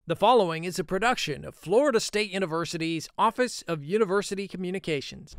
The following is a production of Florida State University's Office of University Communications.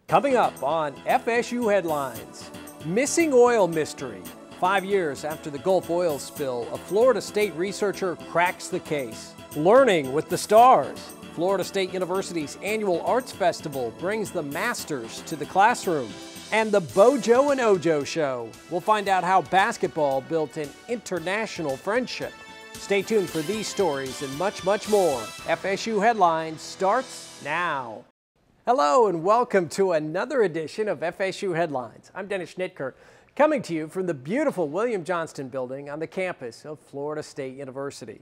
Coming up on FSU Headlines, missing oil mystery. 5 years after the Gulf oil spill, a Florida State researcher cracks the case. Learning with the stars. Florida State University's annual arts festival brings the masters to the classroom. And the Bojo and Ojo show. We'll find out how basketball built an international friendship. Stay tuned for these stories and much, much more. FSU Headlines starts now. Hello and welcome to another edition of FSU Headlines. I'm Dennis Schnitker, coming to you from the beautiful William Johnston building on the campus of Florida State University.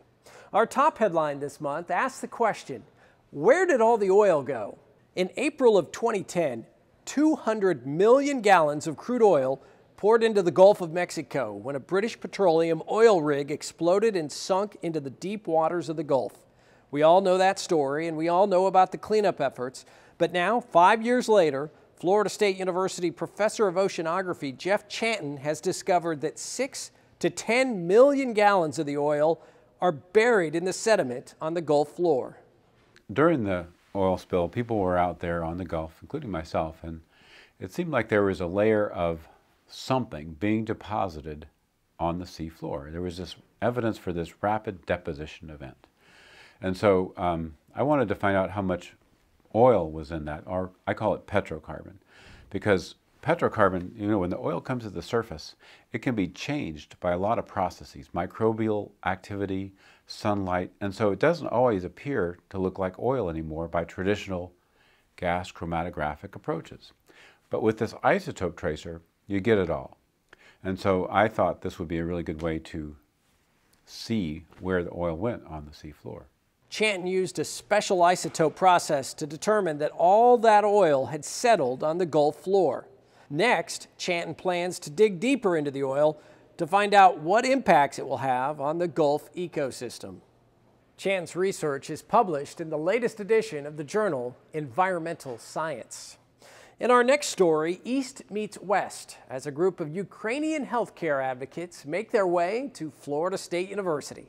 Our top headline this month asks the question, where did all the oil go? In April of 2010, 200 million gallons of crude oil poured into the Gulf of Mexico when a British petroleum oil rig exploded and sunk into the deep waters of the Gulf. We all know that story and we all know about the cleanup efforts, but now, 5 years later, Florida State University professor of oceanography Jeff Chanton has discovered that 6 to 10 million gallons of the oil are buried in the sediment on the Gulf floor. During the oil spill, people were out there on the Gulf, including myself, and it seemed like there was a layer of something being deposited on the sea floor. There was this evidence for this rapid deposition event. And so I wanted to find out how much oil was in that, or I call it petrocarbon, because petrocarbon, when the oil comes to the surface, it can be changed by a lot of processes, microbial activity, sunlight, and so it doesn't always appear to look like oil anymore by traditional gas chromatographic approaches. But with this isotope tracer, you get it all. And so I thought this would be a really good way to see where the oil went on the sea floor. Chanton used a special isotope process to determine that all that oil had settled on the Gulf floor. Next, Chanton plans to dig deeper into the oil to find out what impacts it will have on the Gulf ecosystem. Chanton's research is published in the latest edition of the journal Environmental Science. In our next story, East meets West, as a group of Ukrainian healthcare advocates make their way to Florida State University.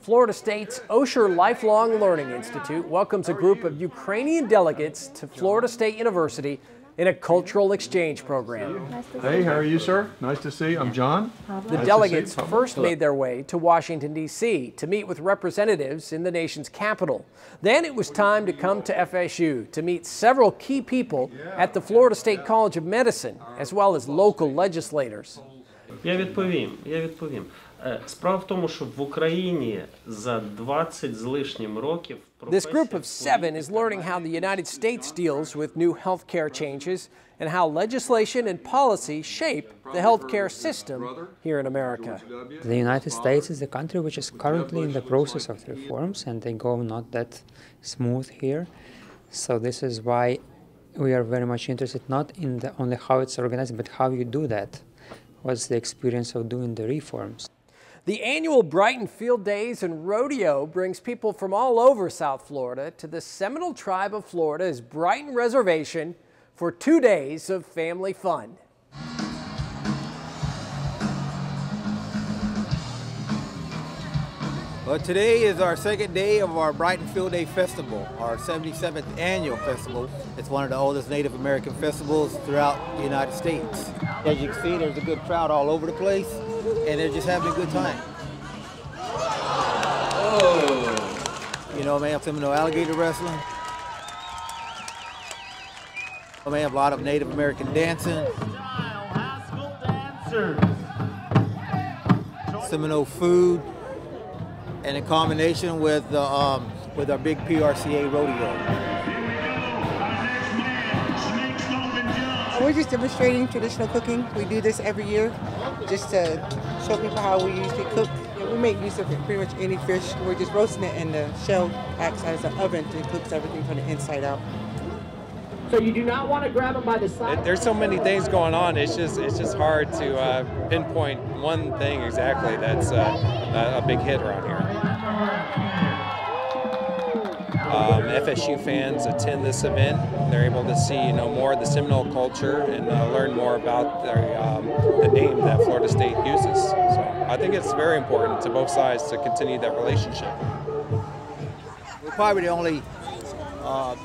Florida State's Osher Lifelong Learning Institute welcomes a group of Ukrainian delegates to Florida State University in a cultural exchange program. Hey, how are you, sir? Nice to see you. I'm John. The delegates first made their way to Washington, D.C. to meet with representatives in the nation's capital. Then it was time to come to FSU to meet several key people at the Florida State College of Medicine, as well as local legislators. Я відповім. Справа в тому, що в Україні за 20 з лишнім років This group of 7 is learning how the United States deals with new healthcare changes and how legislation and policy shape the healthcare system here in America. The United States is the country which is currently in the process of reforms, and they go not that smooth here. So this is why we are very much interested not in only how it's organized, but how you do that. What's the experience of doing the reforms? The annual Brighton Field Days and Rodeo brings people from all over South Florida to the Seminole Tribe of Florida's Brighton Reservation for 2 days of family fun. Well, today is our second day of our Brighton Field Day Festival, our 77th annual festival. It's one of the oldest Native American festivals throughout the United States. As you can see, there's a good crowd all over the place, and they're just having a good time. You know, man, Seminole alligator wrestling. We have a lot of Native American dancing. Seminole food. And in combination with our big PRCA rodeo. We're just demonstrating traditional cooking. We do this every year just to show people how we usually cook. We make use of pretty much any fish. We're just roasting it, and the shell acts as an oven and cooks everything from the inside out. So you do not want to grab them by the side. There's so many things going on. It's just hard to pinpoint one thing exactly that's a big hit around here. FSU fans attend this event. They're able to see more of the Seminole culture and learn more about the name that Florida State uses. So I think it's very important to both sides to continue that relationship. We're probably the only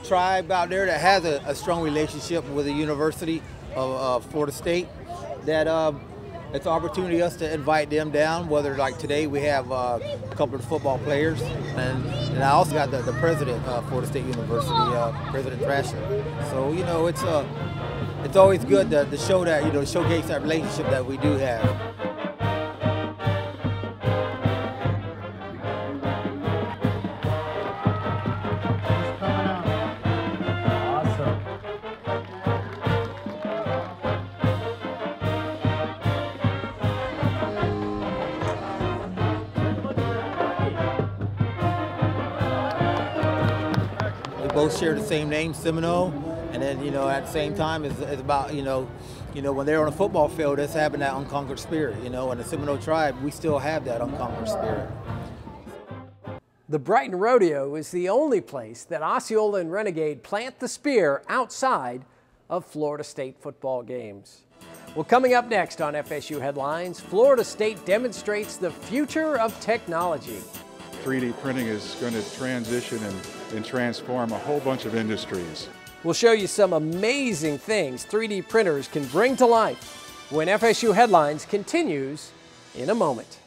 tribe out there that has a strong relationship with the University of Florida State. That it's an opportunity for us to invite them down, whether like today we have a couple of football players, and I also got the president of Florida State University, President Thrasher. So, it's always good to show that, showcase that relationship that we do have. Both share the same name, Seminole, and then at the same time it's about when they're on a football field, it's having that unconquered spirit. In the Seminole tribe, we still have that unconquered spirit. The Brighton Rodeo is the only place that Osceola and Renegade plant the spear outside of Florida State football games. Well, coming up next on FSU Headlines, Florida State demonstrates the future of technology. 3D printing is going to transition and transform a whole bunch of industries. We'll show you some amazing things 3D printers can bring to life when FSU Headlines continues in a moment.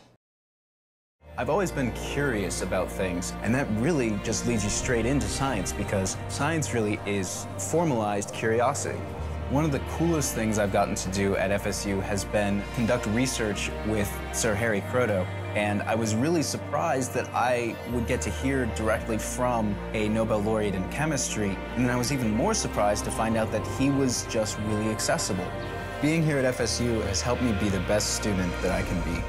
I've always been curious about things, and that really just leads you straight into science, because science really is formalized curiosity. One of the coolest things I've gotten to do at FSU has been conduct research with Sir Harry Croto, and I was really surprised that I would get to hear directly from a Nobel laureate in chemistry, and then I was even more surprised to find out that he was just really accessible. Being here at FSU has helped me be the best student that I can be.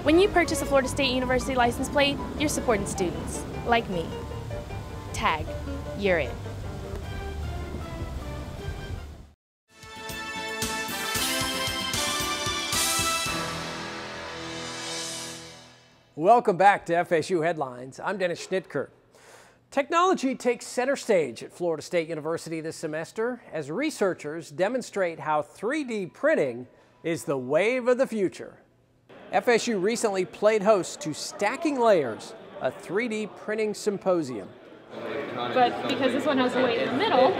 When you purchase a Florida State University license plate, you're supporting students, like me. Tag, you're in. Welcome back to FSU Headlines. I'm Dennis Schnitker. Technology takes center stage at Florida State University this semester as researchers demonstrate how 3D printing is the wave of the future. FSU recently played host to Stacking Layers, a 3D printing symposium. But because this one has a weight in the middle,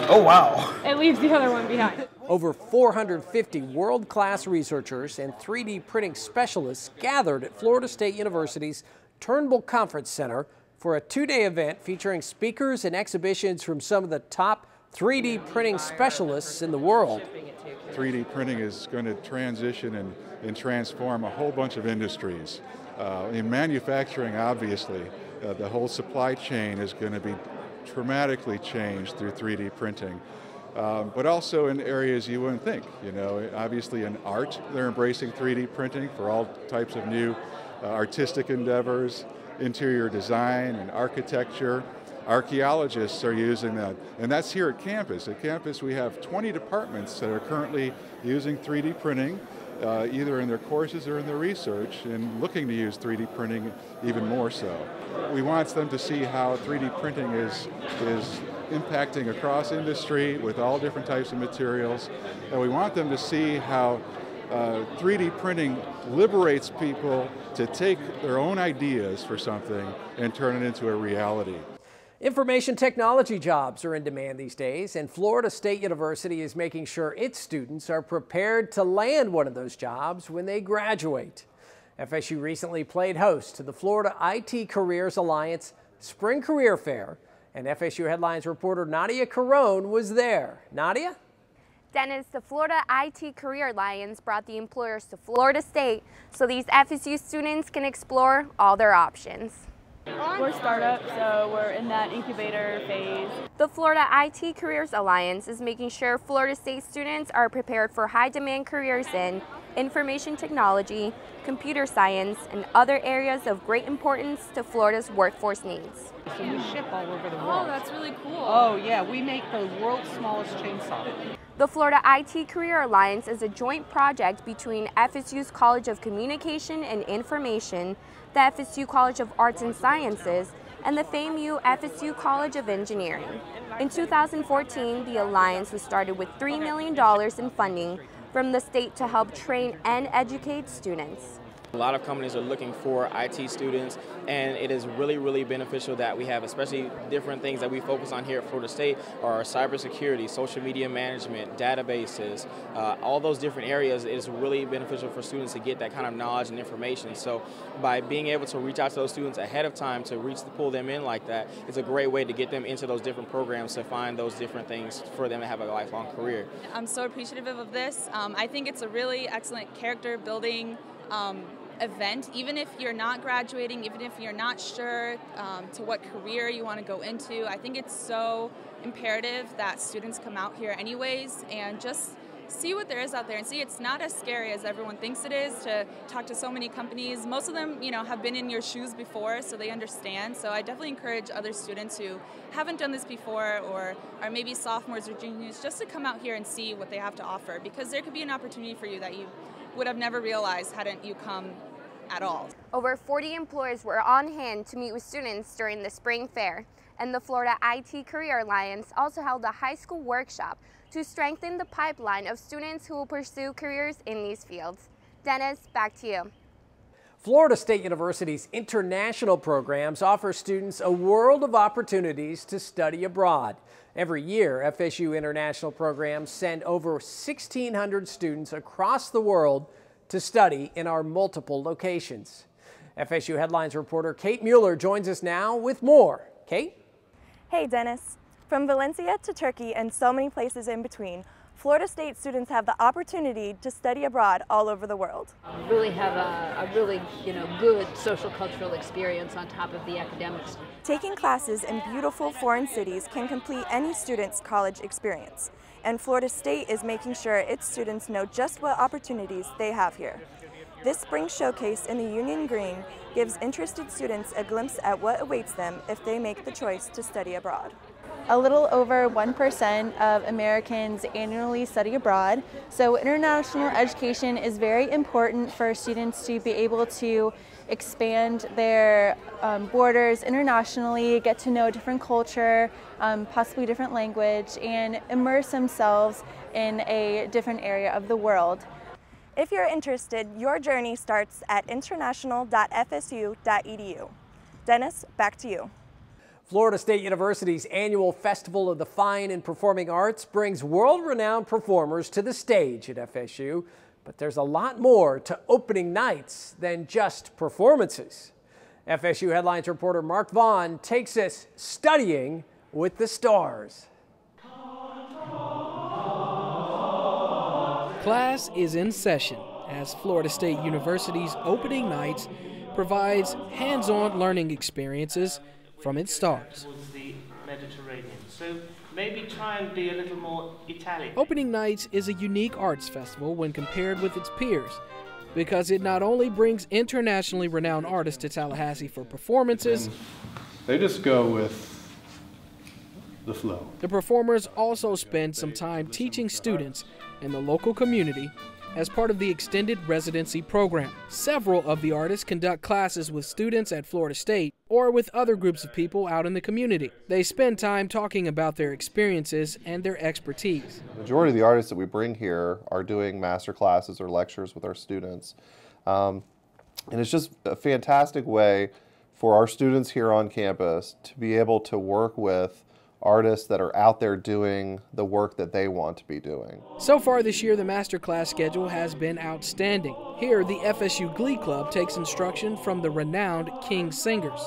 oh wow, it leaves the other one behind. Over 450 world-class researchers and 3D printing specialists gathered at Florida State University's Turnbull Conference Center for a two-day event featuring speakers and exhibitions from some of the top 3D printing specialists in the world. 3D printing is going to transition and transform a whole bunch of industries. In manufacturing, obviously, the whole supply chain is going to be dramatically changed through 3D printing. But also in areas you wouldn't think. Obviously in art, they're embracing 3D printing for all types of new artistic endeavors, interior design and architecture. Archaeologists are using that, and that's here at campus. At campus we have 20 departments that are currently using 3D printing, either in their courses or in their research, and looking to use 3D printing even more so. We want them to see how 3D printing is impacting across industry with all different types of materials, and we want them to see how 3D printing liberates people to take their own ideas for something and turn it into a reality. Information technology jobs are in demand these days, and Florida State University is making sure its students are prepared to land one of those jobs when they graduate. FSU recently played host to the Florida IT Careers Alliance Spring Career Fair, and FSU Headlines reporter Nadia Carone was there. Nadia? Dennis, the Florida IT Career Alliance brought the employers to Florida State so these FSU students can explore all their options. We're startup, so we're in that incubator phase. The Florida IT Careers Alliance is making sure Florida State students are prepared for high-demand careers in information technology, computer science, and other areas of great importance to Florida's workforce needs. So we ship all over the world. Oh, that's really cool. Oh yeah, we make the world's smallest chainsaw. The Florida IT Career Alliance is a joint project between FSU's College of Communication and Information, the FSU College of Arts and Sciences, and the FAMU FSU College of Engineering. In 2014, the alliance was started with $3 million in funding from the state to help train and educate students. A lot of companies are looking for IT students, and it is really, really beneficial that we have, especially different things that we focus on here at Florida State are cybersecurity, social media management, databases, all those different areas. It is really beneficial for students to get that kind of knowledge and information. So by being able to reach out to those students ahead of time to pull them in like that, it's a great way to get them into those different programs to find those different things for them to have a lifelong career. I'm so appreciative of this. I think it's a really excellent character building event. Even if you're not graduating, even if you're not sure to what career you want to go into, I think it's so imperative that students come out here anyways and just see what there is out there and see it's not as scary as everyone thinks it is to talk to so many companies. Most of them, have been in your shoes before, so they understand. So I definitely encourage other students who haven't done this before or are maybe sophomores or juniors just to come out here and see what they have to offer, because there could be an opportunity for you that you would have never realized hadn't you come at all. Over 40 employers were on hand to meet with students during the spring fair, and the Florida IT Career Alliance also held a high school workshop to strengthen the pipeline of students who will pursue careers in these fields. Dennis, back to you. Florida State University's international programs offer students a world of opportunities to study abroad. Every year, FSU International Programs send over 1,600 students across the world to study in our multiple locations. FSU Headlines reporter Kate Mueller joins us now with more. Kate? Hey Dennis. From Valencia to Turkey and so many places in between, Florida State students have the opportunity to study abroad all over the world. Really have a really good social cultural experience on top of the academics. Taking classes in beautiful foreign cities can complete any student's college experience, and Florida State is making sure its students know just what opportunities they have here. This spring showcase in the Union Green gives interested students a glimpse at what awaits them if they make the choice to study abroad. A little over 1% of Americans annually study abroad, so international education is very important for students to be able to expand their borders internationally, get to know different culture, possibly different language, and immerse themselves in a different area of the world. If you're interested, your journey starts at international.fsu.edu. Dennis, back to you. Florida State University's annual Festival of the Fine and Performing Arts brings world-renowned performers to the stage at FSU, but there's a lot more to opening nights than just performances. FSU Headlines reporter Mark Vaughn takes us studying with the stars. Class is in session as Florida State University's opening nights provides hands-on learning experiences from its stars. The Mediterranean. So maybe try and be a little more Italian. Opening nights is a unique arts festival when compared with its peers, because it not only brings internationally renowned artists to Tallahassee for performances, they just go with the flow. The performers also spend some time teaching students in the local community as part of the extended residency program. Several of the artists conduct classes with students at Florida State or with other groups of people out in the community. They spend time talking about their experiences and their expertise. The majority of the artists that we bring here are doing master classes or lectures with our students. And it's just a fantastic way for our students here on campus to be able to work with artists that are out there doing the work that they want to be doing. So far this year, the masterclass schedule has been outstanding. Here, the FSU Glee Club takes instruction from the renowned King Singers.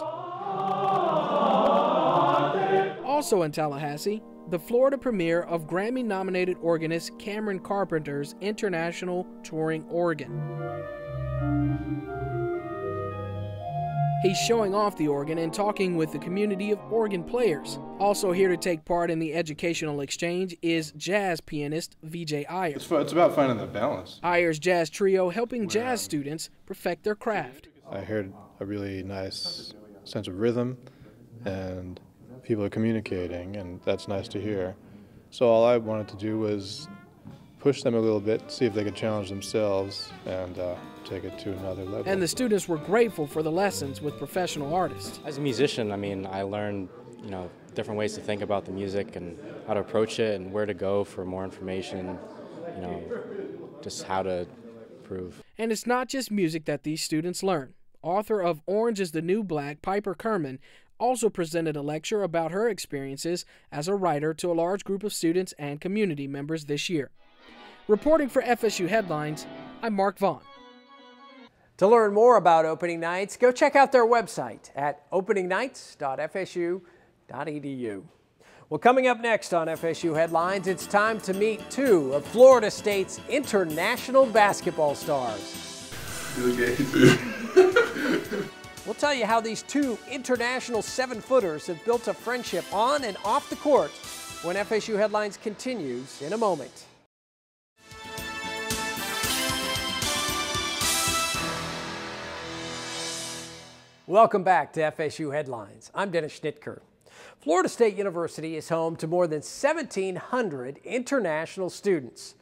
Also in Tallahassee, the Florida premiere of Grammy-nominated organist Cameron Carpenter's International Touring Organ. He's showing off the organ and talking with the community of organ players. Also here to take part in the educational exchange is jazz pianist VJ Ayers. It's about finding the balance. Ayers Jazz Trio helping jazz students perfect their craft. I heard a really nice sense of rhythm, and people are communicating, and that's nice to hear. So all I wanted to do was push them a little bit, see if they could challenge themselves and take it to another level. And the students were grateful for the lessons with professional artists. As a musician, I mean, I learned, different ways to think about the music and how to approach it and where to go for more information, just how to improve. And it's not just music that these students learn. Author of Orange is the New Black, Piper Kerman, also presented a lecture about her experiences as a writer to a large group of students and community members this year. Reporting for FSU Headlines, I'm Mark Vaughn. To learn more about opening nights, go check out their website at openingnights.fsu.edu. Well, coming up next on FSU Headlines, it's time to meet two of Florida State's international basketball stars. We'll tell you how these two international 7-footers have built a friendship on and off the court when FSU Headlines continues in a moment. Welcome back to FSU Headlines. I'm Dennis Schnitker. Florida State University is home to more than 1,700 international students.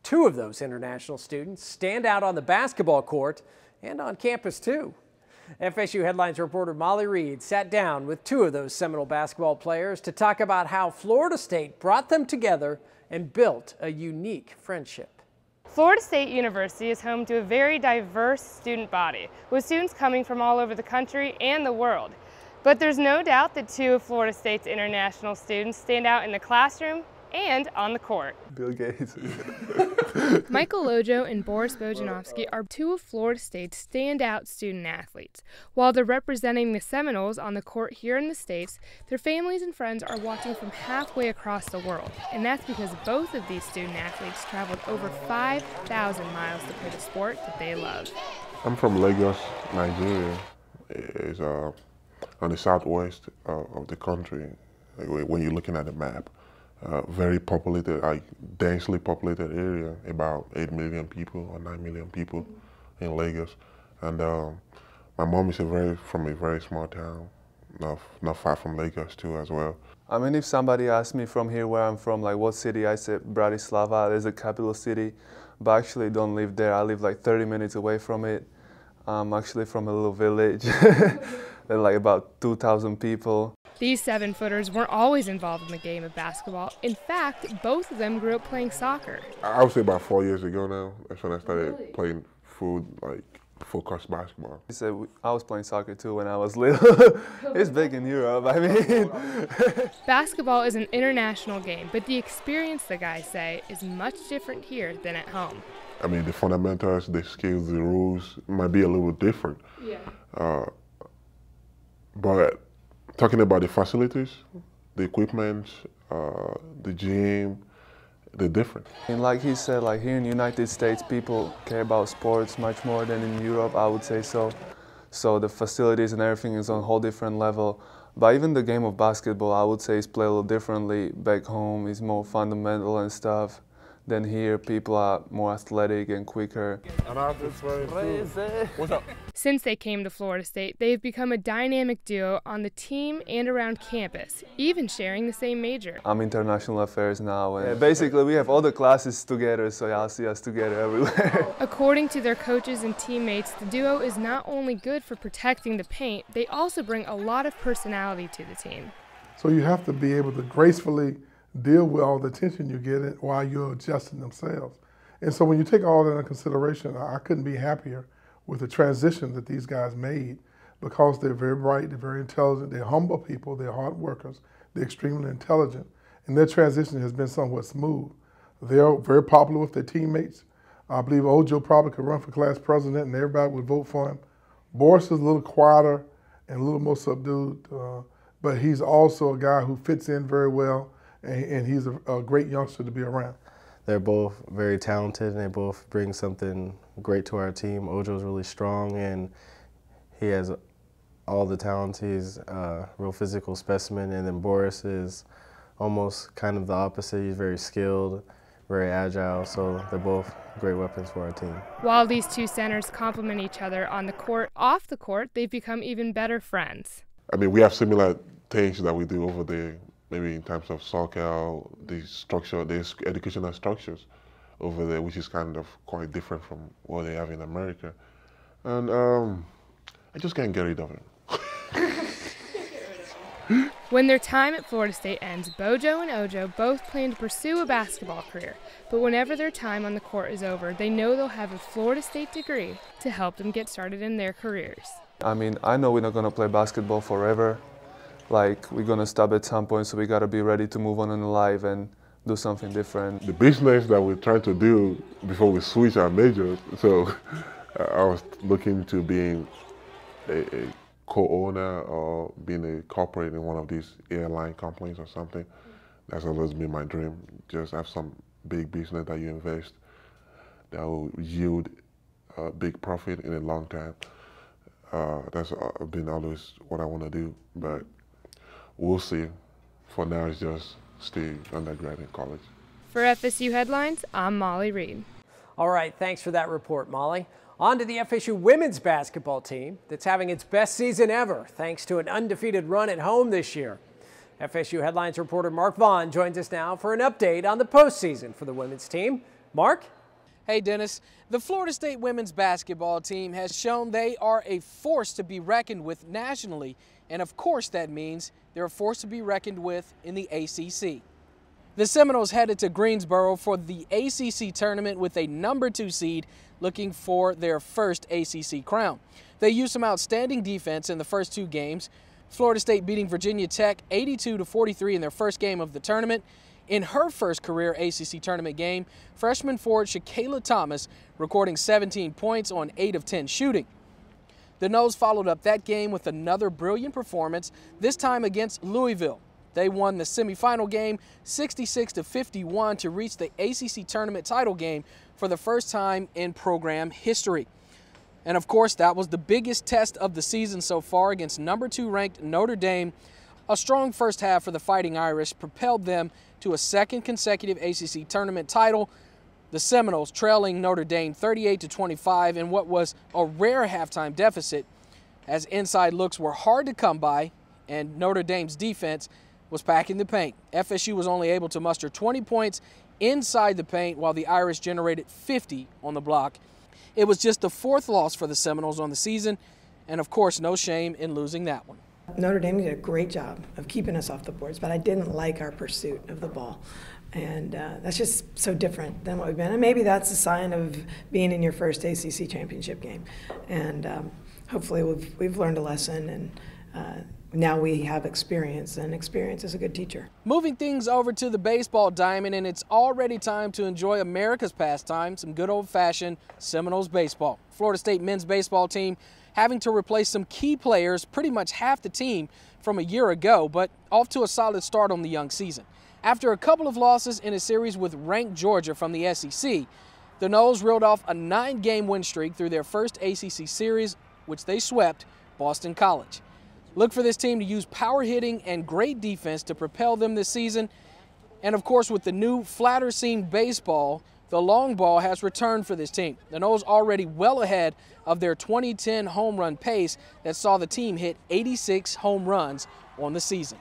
Two of those international students stand out on the basketball court and on campus too. FSU Headlines reporter Molly Reed sat down with two of those Seminole basketball players to talk about how Florida State brought them together and built a unique friendship. Florida State University is home to a very diverse student body, with students coming from all over the country and the world. But there's no doubt that two of Florida State's international students stand out in the classroom and on the court. Bill Gates. Michael Lojo and Boris Bojanovsky are two of Florida State's standout student athletes. While they're representing the Seminoles on the court here in the States, their families and friends are watching from halfway across the world. And that's because both of these student athletes traveled over 5,000 miles to play the sport that they love. I'm from Lagos, Nigeria. It's on the southwest of the country, when you're looking at the map. Very populated, densely populated area, about 8 million people or 9 million people in Lagos. And my mom is from a very small town, not far from Lagos too as well. I mean, if somebody asks me from here where I'm from, like what city, I say Bratislava, there's a capital city, but I actually don't live there. I live like 30 minutes away from it. I'm actually from a little village. There are like about 2,000 people. These 7-footers weren't always involved in the game of basketball. In fact, both of them grew up playing soccer. I would say about 4 years ago now, that's when I started playing focused basketball. He said I was playing soccer too when I was little. It's big in Europe, I mean. Basketball is an international game, but the experience, the guys say, is much different here than at home. I mean, the fundamentals, the skills, the rules might be a little different. Yeah. But talking about the facilities, the equipment, the gym, they're different. And like he said, like here in the United States, people care about sports much more than in Europe, I would say so. So the facilities and everything is on a whole different level. But even the game of basketball, I would say is played a little differently. Back home is more fundamental and stuff. Then here, people are more athletic and quicker. What's up? Since they came to Florida State, they've become a dynamic duo on the team and around campus, even sharing the same major. I'm international affairs now, and basically we have all the classes together, so y'all see us together everywhere. According to their coaches and teammates, the duo is not only good for protecting the paint, they also bring a lot of personality to the team. So you have to be able to gracefully deal with all the attention you get while you're adjusting themselves. And so when you take all that into consideration, I couldn't be happier with the transition that these guys made, because they're very bright, they're very intelligent, they're humble people, they're hard workers, they're extremely intelligent, and their transition has been somewhat smooth. They're very popular with their teammates. I believe Ojo probably could run for class president and everybody would vote for him. Boris is a little quieter and a little more subdued, but he's also a guy who fits in very well, and he's a great youngster to be around. They're both very talented, and they both bring something great to our team. Ojo's really strong, and he has all the talents. He's a real physical specimen, and then Boris is almost kind of the opposite. He's very skilled, very agile, so they're both great weapons for our team. While these two centers complement each other on the court, off the court, they've become even better friends. I mean, we have similar things that we do over there, maybe in terms of soccer, the structure, the educational structures over there, which is kind of quite different from what they have in America. And I just can't get rid of him. When their time at Florida State ends, Bojo and Ojo both plan to pursue a basketball career. But whenever their time on the court is over, they know they'll have a Florida State degree to help them get started in their careers. I mean, I know we're not going to play basketball forever. Like, we're going to stop at some point, so we got to be ready to move on in life and do something different. The business that we're trying to do before we switch our majors, so I was looking to being a co-owner or being a corporate in one of these airline companies or something. That's always been my dream. Just have some big business that you invest that will yield a big profit in the long term. That's been always what I want to do, but we'll see. For now, it's just stay undergrad in college. For FSU Headlines, I'm Molly Reed. All right, thanks for that report, Molly. On to the FSU women's basketball team that's having its best season ever thanks to an undefeated run at home this year. FSU Headlines reporter Mark Vaughn joins us now for an update on the postseason for the women's team. Mark? Hey, Dennis. The Florida State women's basketball team has shown they are a force to be reckoned with nationally, and of course that means they're a force to be reckoned with in the ACC. The Seminoles headed to Greensboro for the ACC tournament with a #2 seed looking for their first ACC crown. They used some outstanding defense in the first two games, Florida State beating Virginia Tech 82-43 in their first game of the tournament. In her first career ACC tournament game, freshman forward Shakayla Thomas recording 17 points on 8 of 10 shooting. The Noles followed up that game with another brilliant performance, this time against Louisville. They won the semifinal game 66-51 to reach the ACC tournament title game for the first time in program history. And of course, that was the biggest test of the season so far against #2 ranked Notre Dame. A strong first half for the Fighting Irish propelled them to a second consecutive ACC tournament title. The Seminoles trailing Notre Dame 38-25 in what was a rare halftime deficit, as inside looks were hard to come by and Notre Dame's defense was packing the paint. FSU was only able to muster 20 points inside the paint while the Irish generated 50 on the block. It was just the fourth loss for the Seminoles on the season, and of course no shame in losing that one. Notre Dame did a great job of keeping us off the boards, but I didn't like our pursuit of the ball. And that's just so different than what we've been. And maybe that's a sign of being in your first ACC championship game. And hopefully we've learned a lesson, and now we have experience, and experience is a good teacher. Moving things over to the baseball diamond, and it's already time to enjoy America's pastime, some good old-fashioned Seminoles baseball. Florida State men's baseball team having to replace some key players, pretty much half the team from a year ago, but off to a solid start on the young season. After a couple of losses in a series with ranked Georgia from the SEC, the Noles reeled off a 9-game win streak through their first ACC series, which they swept Boston College. Look for this team to use power hitting and great defense to propel them this season. And of course, with the new flatter seam baseball, the long ball has returned for this team. The Noles already well ahead of their 2010 home run pace that saw the team hit 86 home runs on the season.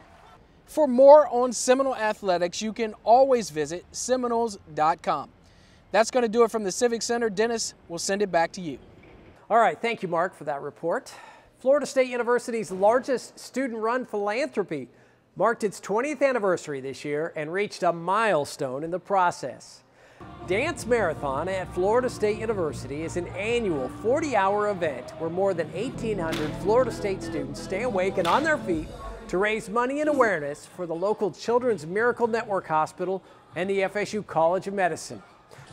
For more on Seminole athletics, you can always visit Seminoles.com. That's going to do it from the Civic Center. Dennis, we'll send it back to you. All right, thank you, Mark, for that report. Florida State University's largest student-run philanthropy marked its 20th anniversary this year and reached a milestone in the process. Dance Marathon at Florida State University is an annual 40-hour event where more than 1,800 Florida State students stay awake and on their feet to raise money and awareness for the local Children's Miracle Network Hospital and the FSU College of Medicine.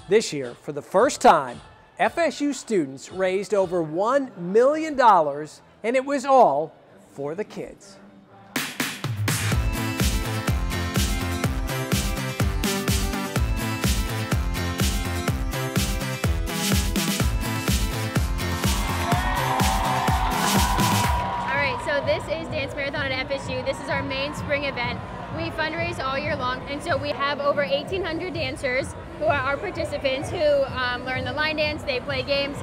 This year, for the first time, FSU students raised over $1 million, and it was all for the kids. FSU. This is our main spring event. We fundraise all year long, and so we have over 1,800 dancers who are our participants who learn the line dance, they play games,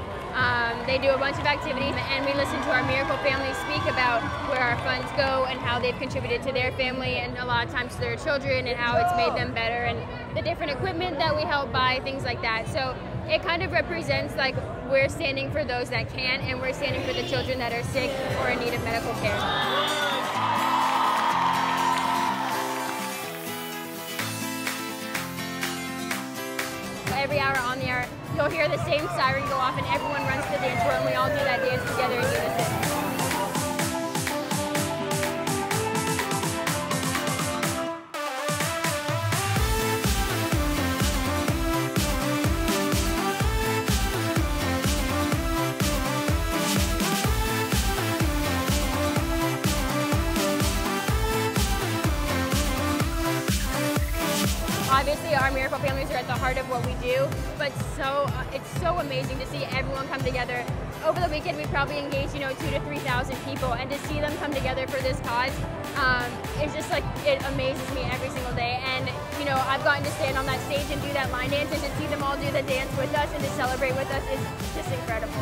they do a bunch of activities, and we listen to our Miracle families speak about where our funds go and how they've contributed to their family and a lot of times to their children and how it's made them better and the different equipment that we help buy, things like that. So it kind of represents like we're standing for those that can, and we're standing for the children that are sick or in need of medical care. Every hour on the hour, you'll hear the same siren go off and everyone runs to the dance floor and we all do that dance together in unison. Obviously, our Miracle families are at the heart of what we do, but it's so amazing to see everyone come together. Over the weekend, we probably engaged, 2,000 to 3,000 people, and to see them come together for this cause, it's just like, it amazes me every single day. And, I've gotten to stand on that stage and do that line dance, and to see them all do the dance with us and to celebrate with us is just incredible.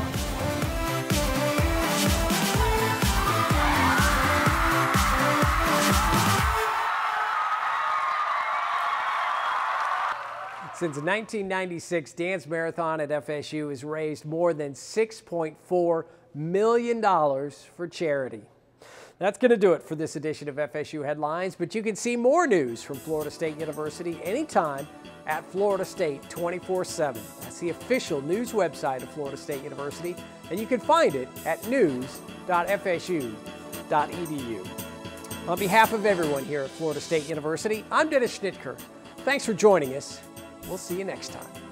Since 1996, Dance Marathon at FSU has raised more than $6.4 million for charity. That's going to do it for this edition of FSU Headlines, but you can see more news from Florida State University anytime at Florida State 24/7. That's the official news website of Florida State University, and you can find it at news.fsu.edu. On behalf of everyone here at Florida State University, I'm Dennis Schnitker. Thanks for joining us. We'll see you next time.